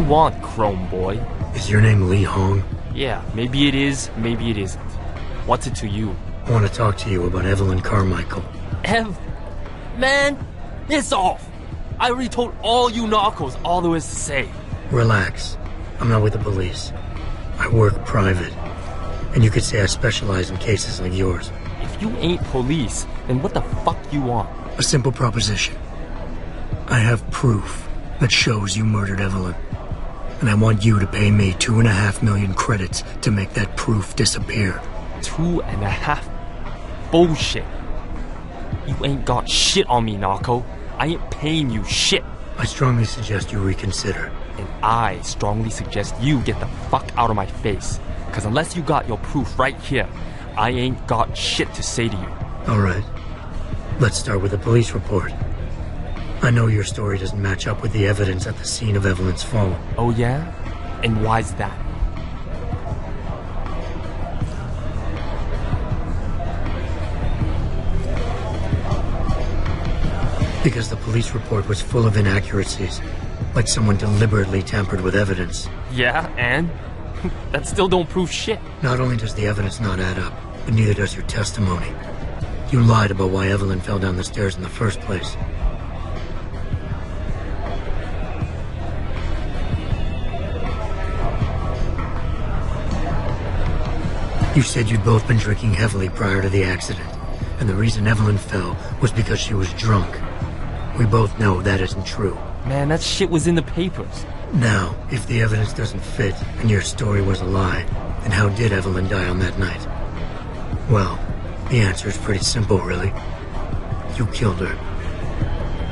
want, Chrome Boy? Is your name Lee Hong? Yeah, maybe it is, maybe it isn't. What's it to you? I want to talk to you about Evelyn Carmichael. Man, piss off! I already told all you narcos all there is to say. Relax. I'm not with the police. I work private. And you could say I specialize in cases like yours. If you ain't police, then what the fuck you want? A simple proposition. I have proof that shows you murdered Evelyn. And I want you to pay me 2.5 million credits to make that proof disappear. 2.5? Bullshit. You ain't got shit on me, narco. I ain't paying you shit. I strongly suggest you reconsider. And I strongly suggest you get the fuck out of my face. Cause unless you got your proof right here, I ain't got shit to say to you. Alright. Let's start with the police report. I know your story doesn't match up with the evidence at the scene of Evelyn's fall. Oh yeah? And why's that? Because the police report was full of inaccuracies. Like someone deliberately tampered with evidence. Yeah, and? That still don't prove shit. Not only does the evidence not add up, but neither does your testimony. You lied about why Evelyn fell down the stairs in the first place. You said you'd both been drinking heavily prior to the accident, and the reason Evelyn fell was because she was drunk. We both know that isn't true. Man, that shit was in the papers. Now, if the evidence doesn't fit, and your story was a lie, then how did Evelyn die on that night? Well, the answer is pretty simple, really. You killed her.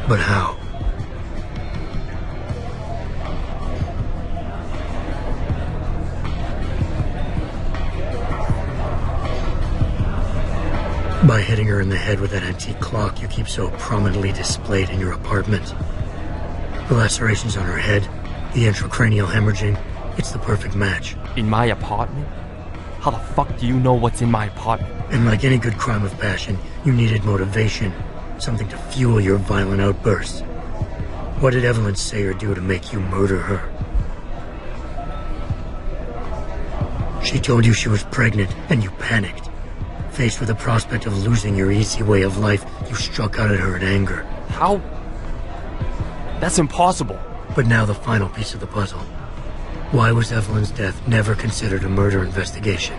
But how? By hitting her in the head with that antique clock you keep so prominently displayed in your apartment. The lacerations on her head, the intracranial hemorrhaging, it's the perfect match. In my apartment? How the fuck do you know what's in my apartment? And like any good crime of passion, you needed motivation, something to fuel your violent outbursts. What did Evelyn say or do to make you murder her? She told you she was pregnant, and you panicked. Faced with the prospect of losing your easy way of life, you struck out at her in anger. How? That's impossible. But now the final piece of the puzzle. Why was Evelyn's death never considered a murder investigation?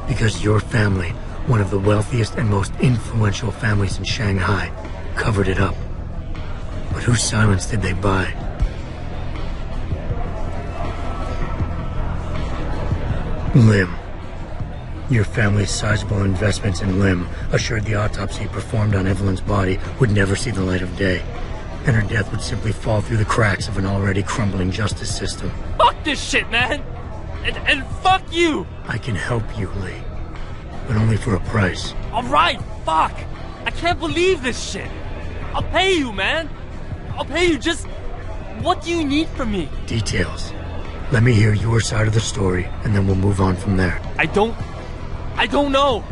Because your family, one of the wealthiest and most influential families in Shanghai, covered it up. But whose silence did they buy? Lim. Your family's sizable investments in Lim assured the autopsy performed on Evelyn's body would never see the light of day, and her death would simply fall through the cracks of an already crumbling justice system. Fuck this shit, man! And fuck you! I can help you, Lee. But only for a price. Alright, fuck! I can't believe this shit! I'll pay you, man! I'll pay you, just... What do you need from me? Details. Let me hear your side of the story, and then we'll move on from there. I don't know!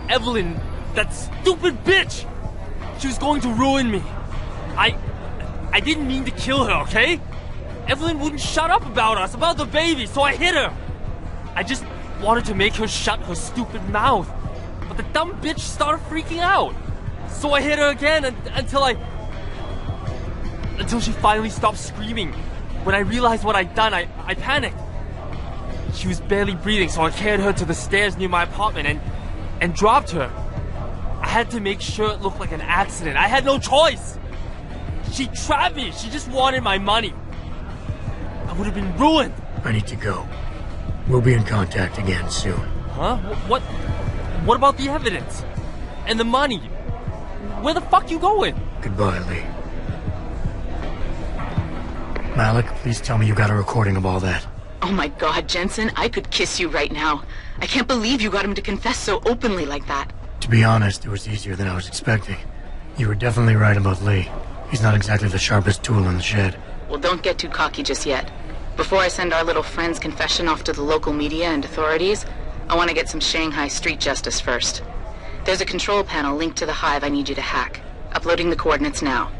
Evelyn, that stupid bitch! She was going to ruin me. I didn't mean to kill her, okay? Evelyn wouldn't shut up about us, about the baby, so I hit her. I just wanted to make her shut her stupid mouth. But the dumb bitch started freaking out. So I hit her again until she finally stopped screaming. When I realized what I'd done, I panicked. She was barely breathing, so I carried her to the stairs near my apartment and dropped her. I had to make sure it looked like an accident. I had no choice. She trapped me. She just wanted my money. I would have been ruined. I need to go. We'll be in contact again soon. Huh? What about the evidence? And the money? Where the fuck you going? Goodbye, Lee. Malik, please tell me you got a recording of all that. Oh my God, Jensen, I could kiss you right now. I can't believe you got him to confess so openly like that. To be honest, it was easier than I was expecting. You were definitely right about Lee. He's not exactly the sharpest tool in the shed. Well, don't get too cocky just yet. Before I send our little friend's confession off to the local media and authorities, I want to get some Shanghai street justice first. There's a control panel linked to the hive I need you to hack. Uploading the coordinates now.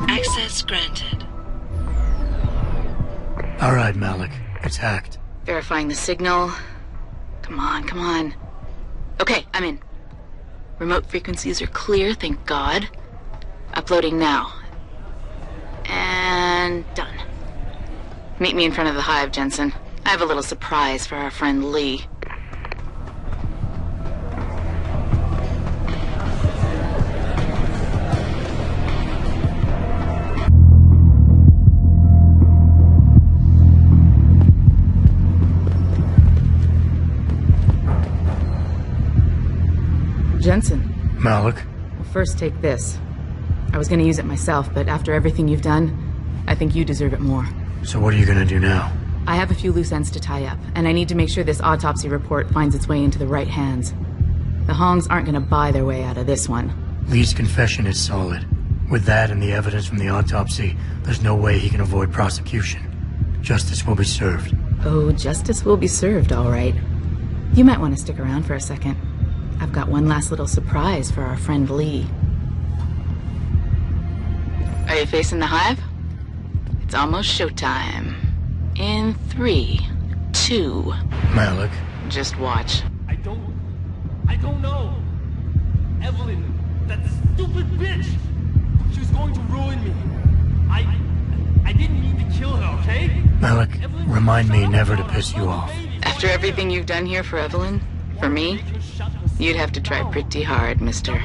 Access granted. All right, Malik. It's hacked. Verifying the signal. Come on, come on. Okay, I'm in. Remote frequencies are clear, thank God. Uploading now. And done. Meet me in front of the hive, Jensen. I have a little surprise for our friend Lee. Jensen. Malik? Well, first take this. I was gonna use it myself, but after everything you've done, I think you deserve it more. So what are you gonna do now? I have a few loose ends to tie up, and I need to make sure this autopsy report finds its way into the right hands. The Hongs aren't gonna buy their way out of this one. Lee's confession is solid. With that and the evidence from the autopsy, there's no way he can avoid prosecution. Justice will be served. Oh, justice will be served, all right. You might want to stick around for a second. I've got one last little surprise for our friend Lee. Are you facing the hive? It's almost showtime. In 3, 2... Malik? Just watch. I don't know. Evelyn, that stupid bitch! She was going to ruin me. I didn't mean to kill her, okay? Malik, remind me never to piss you off. After everything you've done here for Evelyn, for me, you'd have to try pretty hard, mister.